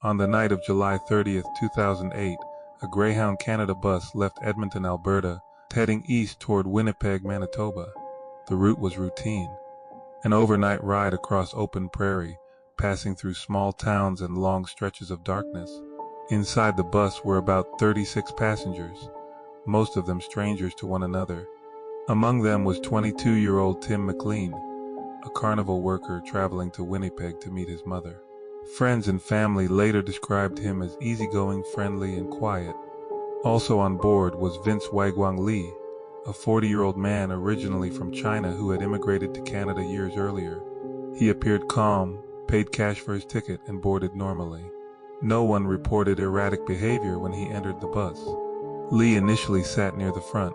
On the night of July 30th, 2008, a Greyhound Canada bus left Edmonton, Alberta, heading east toward Winnipeg, Manitoba. The route was routine, an overnight ride across open prairie, passing through small towns and long stretches of darkness. Inside the bus were about 36 passengers, most of them strangers to one another. Among them was 22-year-old Tim McLean, a carnival worker traveling to Winnipeg to meet his mother. Friends and family later described him as easygoing, friendly, and quiet. Also on board was Vince Wagwang Lee, a 40-year-old man originally from China who had immigrated to Canada years earlier. He appeared calm, paid cash for his ticket, and boarded normally. No one reported erratic behavior when he entered the bus. Lee initially sat near the front,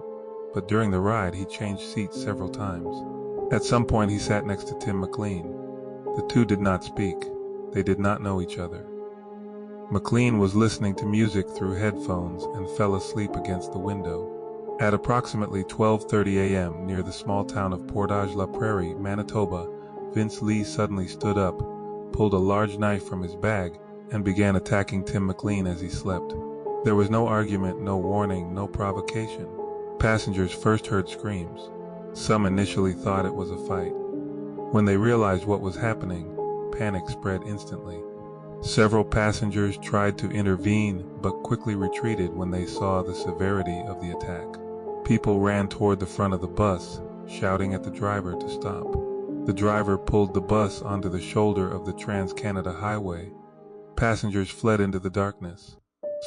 but during the ride he changed seats several times. At some point he sat next to Tim McLean. The two did not speak. They did not know each other. McLean was listening to music through headphones and fell asleep against the window. At approximately 12:30 a.m. near the small town of Portage-la-Prairie, Manitoba, Vince Lee suddenly stood up, pulled a large knife from his bag, and began attacking Tim McLean as he slept. There was no argument, no warning, no provocation. Passengers first heard screams. Some initially thought it was a fight. When they realized what was happening, panic spread instantly. Several passengers tried to intervene but quickly retreated when they saw the severity of the attack. People ran toward the front of the bus, shouting at the driver to stop. The driver pulled the bus onto the shoulder of the Trans-Canada Highway. Passengers fled into the darkness.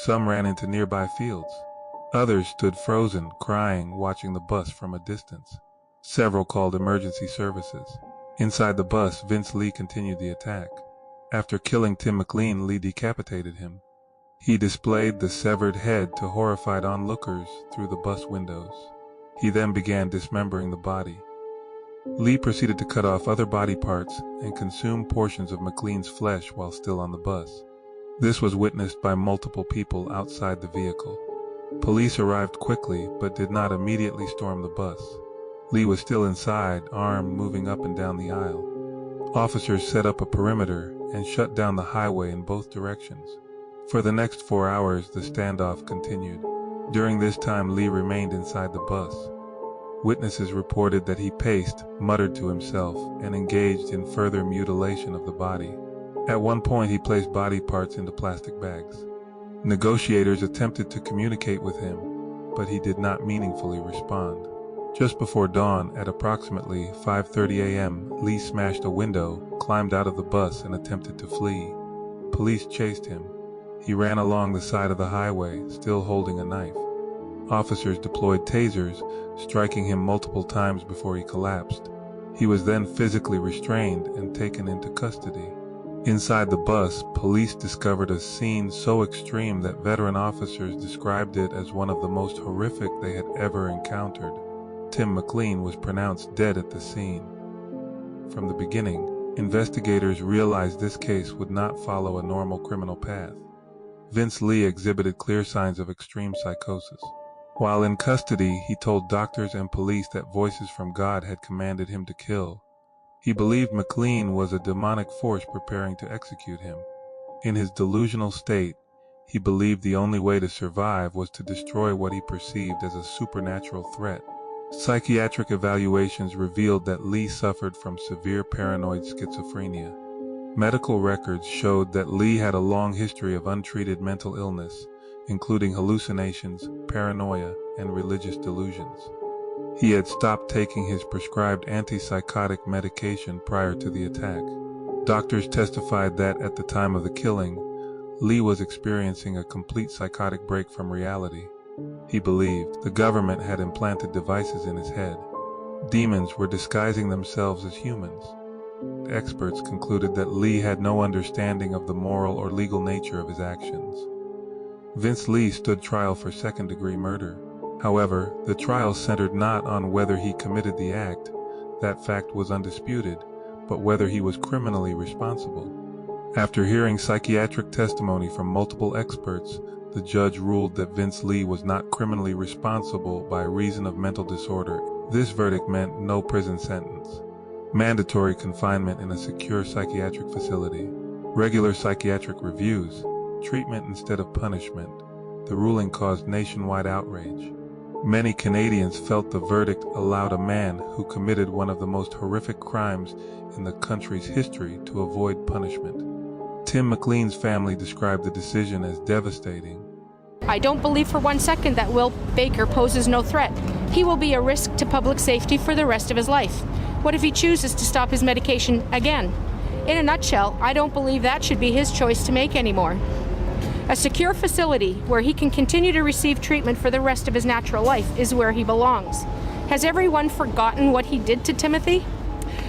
Some ran into nearby fields. Others stood frozen, crying, watching the bus from a distance. Several called emergency services. Inside the bus, Vince Lee continued the attack. After killing Tim McLean, Lee decapitated him. He displayed the severed head to horrified onlookers through the bus windows. He then began dismembering the body. Lee proceeded to cut off other body parts and consume portions of McLean's flesh while still on the bus. This was witnessed by multiple people outside the vehicle. Police arrived quickly but did not immediately storm the bus. Lee was still inside, armed, moving up and down the aisle. Officers set up a perimeter and shut down the highway in both directions. For the next 4 hours, the standoff continued. During this time, Lee remained inside the bus. Witnesses reported that he paced, muttered to himself, and engaged in further mutilation of the body. At one point, he placed body parts into plastic bags. Negotiators attempted to communicate with him, but he did not meaningfully respond. Just before dawn, at approximately 5:30 a.m., Lee smashed a window, climbed out of the bus, and attempted to flee. Police chased him. He ran along the side of the highway, still holding a knife. Officers deployed tasers, striking him multiple times before he collapsed. He was then physically restrained and taken into custody. Inside the bus, police discovered a scene so extreme that veteran officers described it as one of the most horrific they had ever encountered. Tim McLean was pronounced dead at the scene. From the beginning, investigators realized this case would not follow a normal criminal path. Vince Lee exhibited clear signs of extreme psychosis. While in custody, he told doctors and police that voices from God had commanded him to kill. He believed McLean was a demonic force preparing to execute him. In his delusional state, he believed the only way to survive was to destroy what he perceived as a supernatural threat. Psychiatric evaluations revealed that Lee suffered from severe paranoid schizophrenia. Medical records showed that Lee had a long history of untreated mental illness, including hallucinations, paranoia, and religious delusions. He had stopped taking his prescribed antipsychotic medication prior to the attack. Doctors testified that at the time of the killing, Lee was experiencing a complete psychotic break from reality. He believed the government had implanted devices in his head. Demons were disguising themselves as humans. Experts concluded that Lee had no understanding of the moral or legal nature of his actions. Vince Lee stood trial for second-degree murder. However, the trial centered not on whether he committed the act, that fact was undisputed, but whether he was criminally responsible. After hearing psychiatric testimony from multiple experts, the judge ruled that Vince Lee was not criminally responsible by reason of mental disorder. This verdict meant no prison sentence, mandatory confinement in a secure psychiatric facility. Regular psychiatric reviews, treatment instead of punishment. The ruling caused nationwide outrage. Many Canadians felt the verdict allowed a man who committed one of the most horrific crimes in the country's history to avoid punishment. Tim McLean's family described the decision as devastating. I don't believe for 1 second that Will Baker poses no threat. He will be a risk to public safety for the rest of his life. What if he chooses to stop his medication again? In a nutshell, I don't believe that should be his choice to make anymore. A secure facility where he can continue to receive treatment for the rest of his natural life is where he belongs. Has everyone forgotten what he did to Timothy?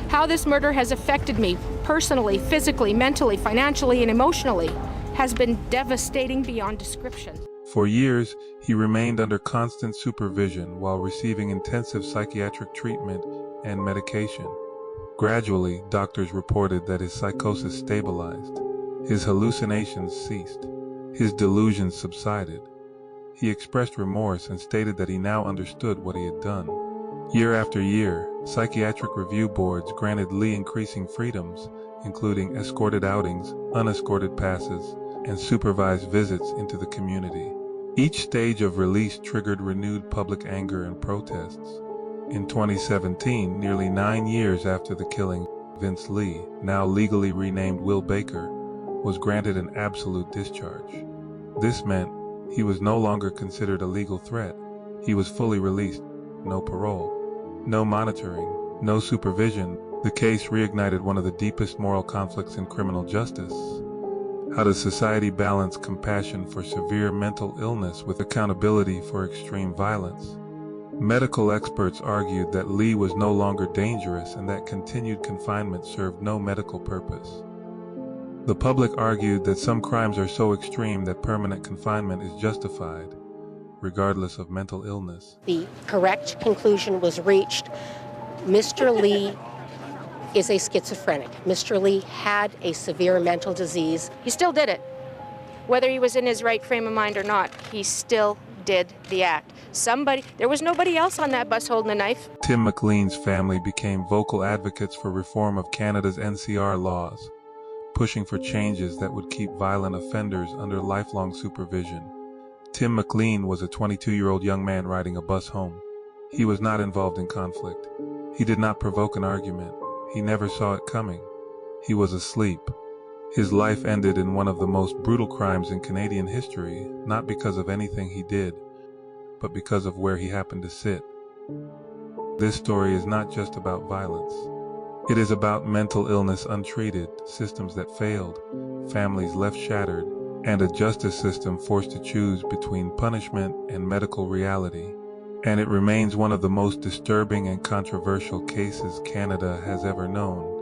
How this murder has affected me personally, physically, mentally, financially, and emotionally has been devastating beyond description. For years, he remained under constant supervision while receiving intensive psychiatric treatment and medication. Gradually, doctors reported that his psychosis stabilized. His hallucinations ceased. His delusions subsided. He expressed remorse and stated that he now understood what he had done. Year after year, psychiatric review boards granted Lee increasing freedoms, including escorted outings, unescorted passes, and supervised visits into the community. Each stage of release triggered renewed public anger and protests. In 2017, nearly 9 years after the killing, Vince Lee, now legally renamed Will Baker, was granted an absolute discharge. This meant he was no longer considered a legal threat. He was fully released. No parole, no monitoring, no supervision. The case reignited one of the deepest moral conflicts in criminal justice. How does society balance compassion for severe mental illness with accountability for extreme violence? Medical experts argued that Lee was no longer dangerous and that continued confinement served no medical purpose. The public argued that some crimes are so extreme that permanent confinement is justified, regardless of mental illness. The correct conclusion was reached. Mr. Lee is a schizophrenic. Mr. Lee had a severe mental disease. He still did it. Whether he was in his right frame of mind or not, he still did the act. There was nobody else on that bus holding a knife. Tim McLean's family became vocal advocates for reform of Canada's NCR laws, pushing for changes that would keep violent offenders under lifelong supervision. Tim McLean was a 22-year-old young man riding a bus home. He was not involved in conflict. He did not provoke an argument. He never saw it coming. He was asleep. His life ended in one of the most brutal crimes in Canadian history, not because of anything he did, but because of where he happened to sit. This story is not just about violence. It is about mental illness untreated, systems that failed, families left shattered, and a justice system forced to choose between punishment and medical reality. And it remains one of the most disturbing and controversial cases Canada has ever known.